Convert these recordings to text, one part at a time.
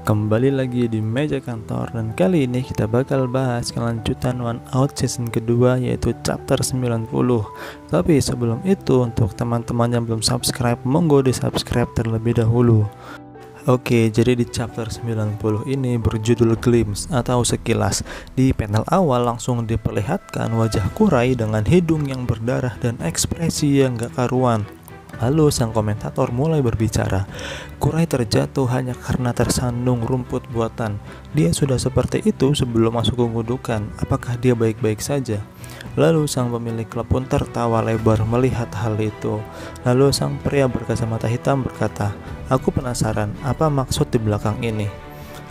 Kembali lagi di meja kantor, dan kali ini kita bakal bahas kelanjutan One Out season kedua, yaitu chapter 90. Tapi sebelum itu, untuk teman-teman yang belum subscribe, monggo di subscribe terlebih dahulu. Oke, jadi di chapter 90 ini berjudul Glimpse atau sekilas. Di panel awal langsung diperlihatkan wajah Kurai dengan hidung yang berdarah dan ekspresi yang gak karuan. Lalu sang komentator mulai berbicara. Kurai terjatuh hanya karena tersandung rumput buatan. Dia sudah seperti itu sebelum masuk ke gundukan. Apakah dia baik-baik saja? Lalu sang pemilik klub pun tertawa lebar melihat hal itu. Lalu sang pria berkacamata hitam berkata, "Aku penasaran, apa maksud di belakang ini?"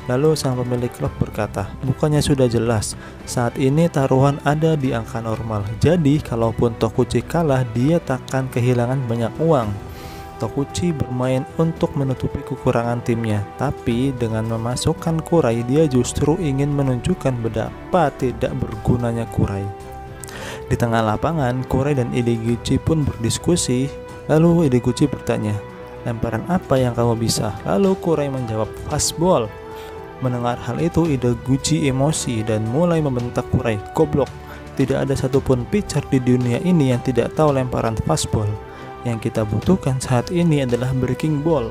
Lalu sang pemilik klub berkata, "Bukannya sudah jelas, saat ini taruhan ada di angka normal. Jadi kalaupun Tokuchi kalah, dia takkan kehilangan banyak uang. Tokuchi bermain untuk menutupi kekurangan timnya, tapi dengan memasukkan Kurai, dia justru ingin menunjukkan betapa tidak bergunanya Kurai." Di tengah lapangan, Kurai dan Ideguchi pun berdiskusi. Lalu Ideguchi bertanya, "Lemparan apa yang kamu bisa?" Lalu Kurai menjawab, "Fastball." Mendengar hal itu, Ideguchi emosi dan mulai membentak Kurai, "Goblok, tidak ada satupun pitcher di dunia ini yang tidak tahu lemparan fastball. Yang kita butuhkan saat ini adalah breaking ball."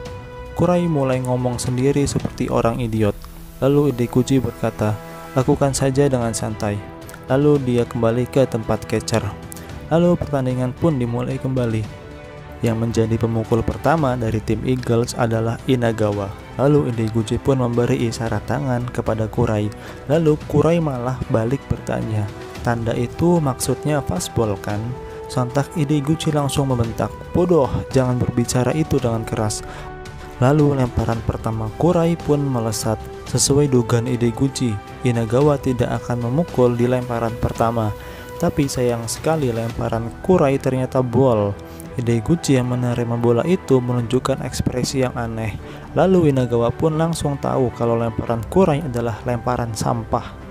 Kurai mulai ngomong sendiri seperti orang idiot. Lalu Ideguchi berkata, "Lakukan saja dengan santai." Lalu dia kembali ke tempat catcher. Lalu pertandingan pun dimulai kembali. Yang menjadi pemukul pertama dari tim Eagles adalah Inagawa. Lalu Ideguchi pun memberi isyarat tangan kepada Kurai. Lalu Kurai malah balik bertanya, "Tanda itu maksudnya fastball kan?" Sontak Ideguchi langsung membentak, "Bodoh, jangan berbicara itu dengan keras." Lalu lemparan pertama Kurai pun melesat. Sesuai dugaan Ideguchi, Inagawa tidak akan memukul di lemparan pertama. Tapi sayang sekali lemparan Kurai ternyata ball. Ideguchi yang menerima bola itu menunjukkan ekspresi yang aneh. Lalu Inagawa pun langsung tahu kalau lemparan Kurai adalah lemparan sampah.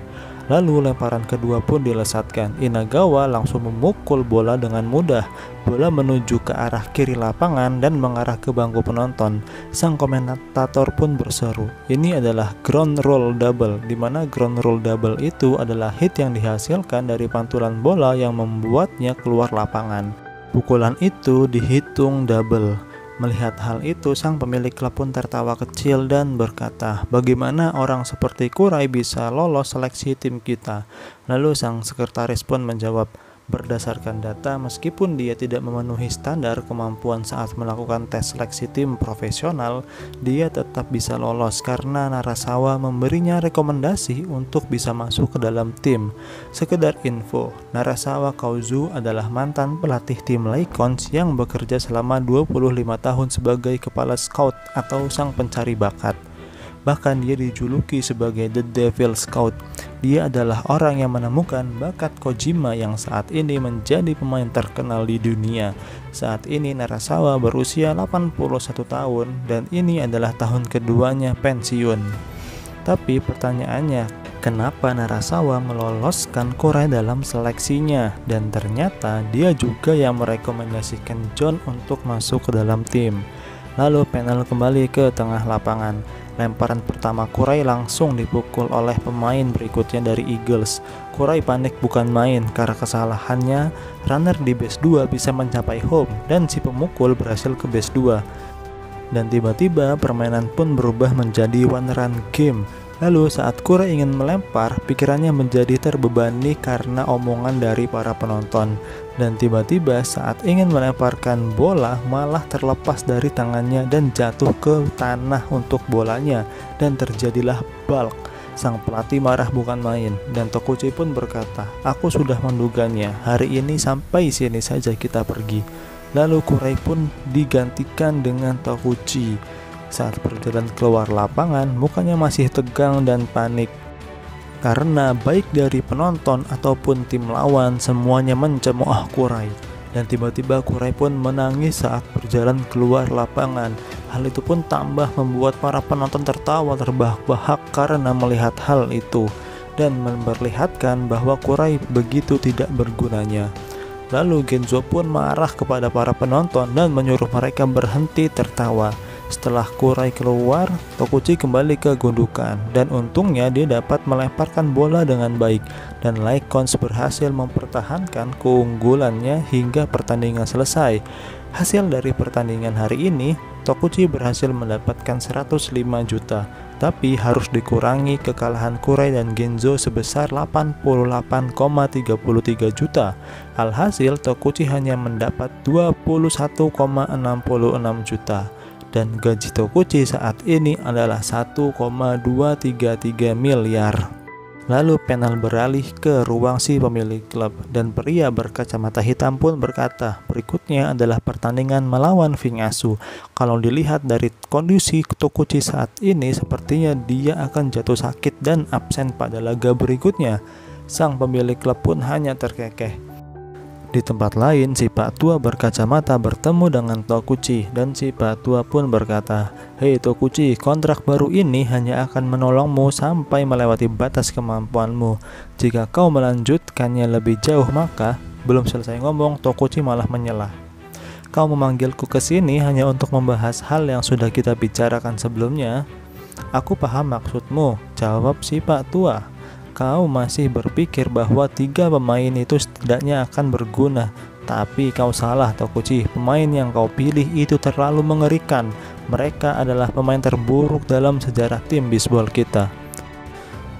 Lalu lemparan kedua pun dilesatkan. Inagawa langsung memukul bola dengan mudah. Bola menuju ke arah kiri lapangan dan mengarah ke bangku penonton. Sang komentator pun berseru, "Ini adalah ground roll double," di mana ground roll double itu adalah hit yang dihasilkan dari pantulan bola yang membuatnya keluar lapangan. Pukulan itu dihitung double. Melihat hal itu, sang pemilik klub pun tertawa kecil dan berkata, "Bagaimana orang seperti Kurai bisa lolos seleksi tim kita?" Lalu sang sekretaris pun menjawab, "Berdasarkan data, meskipun dia tidak memenuhi standar kemampuan saat melakukan tes seleksi tim profesional, dia tetap bisa lolos karena Narasawa memberinya rekomendasi untuk bisa masuk ke dalam tim." Sekedar info, Narasawa Kauzu adalah mantan pelatih tim Lycons yang bekerja selama 25 tahun sebagai kepala scout atau sang pencari bakat. Bahkan dia dijuluki sebagai The Devil Scout. Dia adalah orang yang menemukan bakat Kojima yang saat ini menjadi pemain terkenal di dunia. Saat ini Narasawa berusia 81 tahun dan ini adalah tahun keduanya pensiun. Tapi pertanyaannya, kenapa Narasawa meloloskan Kurai dalam seleksinya? Dan ternyata dia juga yang merekomendasikan John untuk masuk ke dalam tim. Lalu panel kembali ke tengah lapangan. Lemparan pertama Kurai langsung dipukul oleh pemain berikutnya dari Eagles. Kurai panik bukan main karena kesalahannya runner di base 2 bisa mencapai home dan si pemukul berhasil ke base 2. Dan tiba-tiba permainan pun berubah menjadi one run game. Lalu saat Kurai ingin melempar, pikirannya menjadi terbebani karena omongan dari para penonton. Dan tiba-tiba saat ingin melemparkan bola malah terlepas dari tangannya dan jatuh ke tanah untuk bolanya. Dan terjadilah balk. Sang pelatih marah bukan main. Dan Tokuchi pun berkata, "Aku sudah menduganya, hari ini sampai sini saja kita pergi." Lalu Kurai pun digantikan dengan Tokuchi. Saat berjalan keluar lapangan, mukanya masih tegang dan panik. Karena baik dari penonton ataupun tim lawan, semuanya mencemooh Kurai. Dan tiba-tiba Kurai pun menangis saat berjalan keluar lapangan. Hal itu pun tambah membuat para penonton tertawa terbahak-bahak karena melihat hal itu. Dan memperlihatkan bahwa Kurai begitu tidak bergunanya. Lalu Genzo pun marah kepada para penonton dan menyuruh mereka berhenti tertawa. Setelah Kurai keluar, Tokuchi kembali ke gundukan dan untungnya dia dapat melemparkan bola dengan baik dan Lycons berhasil mempertahankan keunggulannya hingga pertandingan selesai. Hasil dari pertandingan hari ini, Tokuchi berhasil mendapatkan 105 juta, tapi harus dikurangi kekalahan Kurai dan Genzo sebesar 88,33 juta. Alhasil, Tokuchi hanya mendapat 21,66 juta. Dan gaji Tokuchi saat ini adalah 1,233 miliar. Lalu panel beralih ke ruang si pemilik klub dan pria berkacamata hitam pun berkata, berikutnya adalah pertandingan melawan Vingasu. Kalau dilihat dari kondisi Tokuchi saat ini, sepertinya dia akan jatuh sakit dan absen pada laga berikutnya. Sang pemilik klub pun hanya terkekeh. Di tempat lain, si Pak Tua berkacamata bertemu dengan Tokuchi dan si Pak Tua pun berkata, "Hei Tokuchi, kontrak baru ini hanya akan menolongmu sampai melewati batas kemampuanmu. Jika kau melanjutkannya lebih jauh maka..." Belum selesai ngomong, Tokuchi malah menyela. "Kau memanggilku ke sini hanya untuk membahas hal yang sudah kita bicarakan sebelumnya." "Aku paham maksudmu," jawab si Pak Tua. "Kau masih berpikir bahwa 3 pemain itu setidaknya akan berguna. Tapi kau salah Tokuchi, pemain yang kau pilih itu terlalu mengerikan. Mereka adalah pemain terburuk dalam sejarah tim bisbol kita."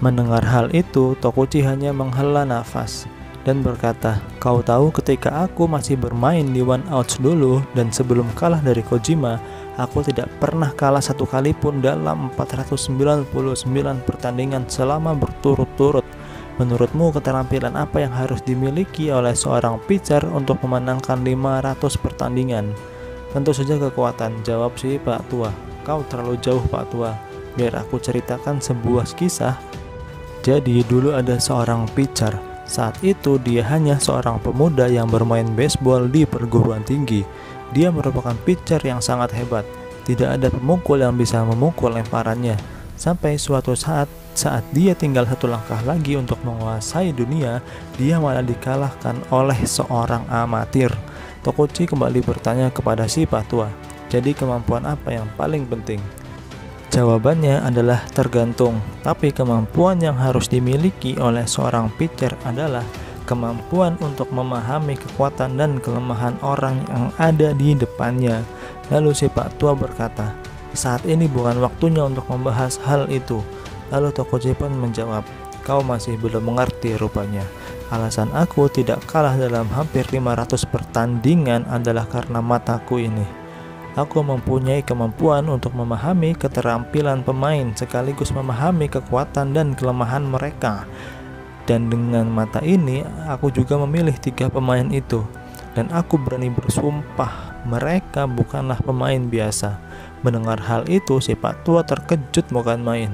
Mendengar hal itu, Tokuchi hanya menghela nafas dan berkata, "Kau tahu ketika aku masih bermain di One Outs dulu dan sebelum kalah dari Kojima, aku tidak pernah kalah satu kali pun dalam 499 pertandingan selama berturut-turut. Menurutmu keterampilan apa yang harus dimiliki oleh seorang pitcher untuk memenangkan 500 pertandingan?" "Tentu saja kekuatan," jawab si Pak Tua. "Kau terlalu jauh Pak Tua. Biar aku ceritakan sebuah kisah. Jadi dulu ada seorang pitcher. Saat itu dia hanya seorang pemuda yang bermain baseball di perguruan tinggi. Dia merupakan pitcher yang sangat hebat. Tidak ada pemukul yang bisa memukul lemparannya. Sampai suatu saat dia tinggal satu langkah lagi untuk menguasai dunia, dia malah dikalahkan oleh seorang amatir." Tokuchi kembali bertanya kepada si Pak Tua, "Jadi kemampuan apa yang paling penting?" Jawabannya adalah tergantung, tapi kemampuan yang harus dimiliki oleh seorang pitcher adalah kemampuan untuk memahami kekuatan dan kelemahan orang yang ada di depannya. Lalu si Pak Tua berkata, "Saat ini bukan waktunya untuk membahas hal itu." Lalu Tokuchi pun menjawab, "Kau masih belum mengerti rupanya. Alasan aku tidak kalah dalam hampir 500 pertandingan adalah karena mataku ini. Aku mempunyai kemampuan untuk memahami keterampilan pemain sekaligus memahami kekuatan dan kelemahan mereka. Dan dengan mata ini, aku juga memilih 3 pemain itu. Dan aku berani bersumpah, mereka bukanlah pemain biasa." Mendengar hal itu, si Pak Tua terkejut bukan main.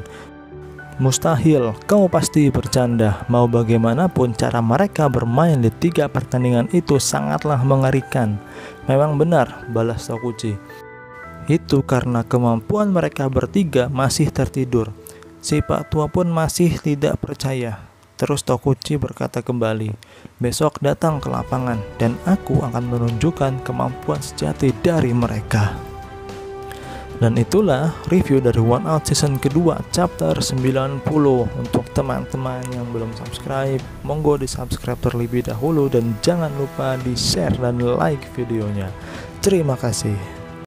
"Mustahil, kau pasti bercanda. Mau bagaimanapun cara mereka bermain di 3 pertandingan itu sangatlah mengerikan." "Memang benar," balas Tokuchi. "Itu karena kemampuan mereka bertiga masih tertidur." Si Pak Tua pun masih tidak percaya. Terus Tokuchi berkata kembali, "Besok datang ke lapangan dan aku akan menunjukkan kemampuan sejati dari mereka." Dan itulah review dari One Out season kedua chapter 90. Untuk teman-teman yang belum subscribe, monggo di subscribe terlebih dahulu dan jangan lupa di share dan like videonya. Terima kasih.